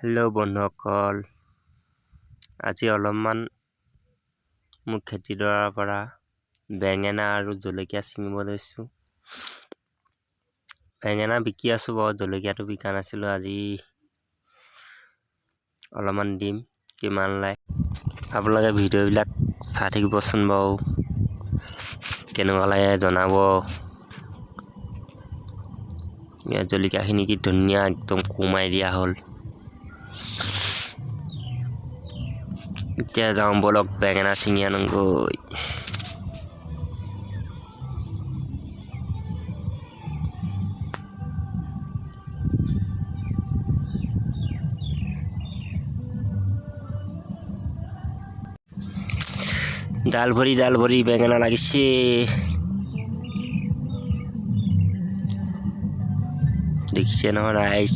Hello' বন্ধুসকল, আজি অলপমান মোৰ খেতিডৰাৰ পৰা বেঙেনা আৰু জলকীয়া ছিঙিব লৈছোঁ। বেঙেনা বিকি আছোঁ বাৰু, জলকীয়াটো বিকা নাছিলোঁ। আজি অলপমান দিম, কিমান লাগে আপোনালোকে ভিডিঅ'বিলাক চাই থাকিবচোন বাৰু, কেনেকুৱা লাগে জনাব। জলকীয়াখিনি কি ধুনীয়া একদম কোমাই দিয়া হ'ল। এতিয়া যাওঁ বলক, বেঙেনা ছিঙি আনোগৈ। ডাল ভৰি বেঙেনা লাগিছে। দেখিছে নহয় ৰাইজ,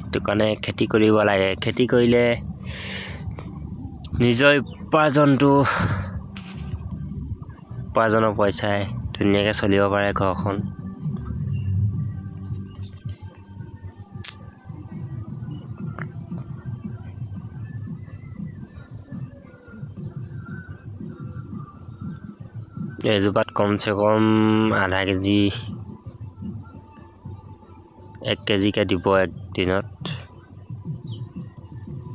সেইটো কাৰণে খেতি কৰিব লাগে। খেতি কৰিলে নিজৰ উপাৰ্জনৰ পইচাই ধুনীয়াকৈ চলিব পাৰে ঘৰখন। এজোপাত কমচে কম আধা কেজি 1 কেজিকৈ দিব একদিনত।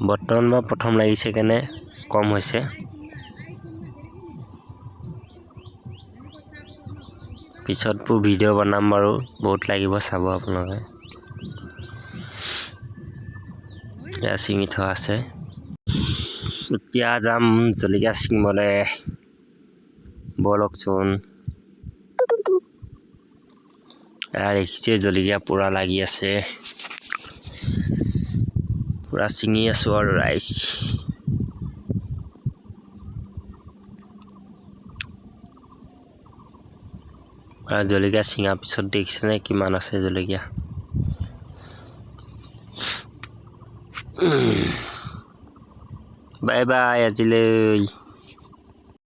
বৰ্তমান বাৰু প্ৰথম লাগিছে কেনে কম হৈছে। পিছতবোৰ ভিডিঅ' বনাম বাৰু, বহুত লাগিব চাব আপোনালোকে। এয়া ছিঙি থোৱা আছে, এতিয়া যাম জলকীয়া ছিঙিবলৈ। বলকচোন। এয়া দেখিছে জলকীয়া পূৰা লাগি আছে, পূৰা ছিঙি আছোঁ আৰু ৰাইজ। জলকীয়া ছিঙাৰ পিছত দেখিছেনে কিমান আছে জলকীয়া। বাই বাই আজিলৈ।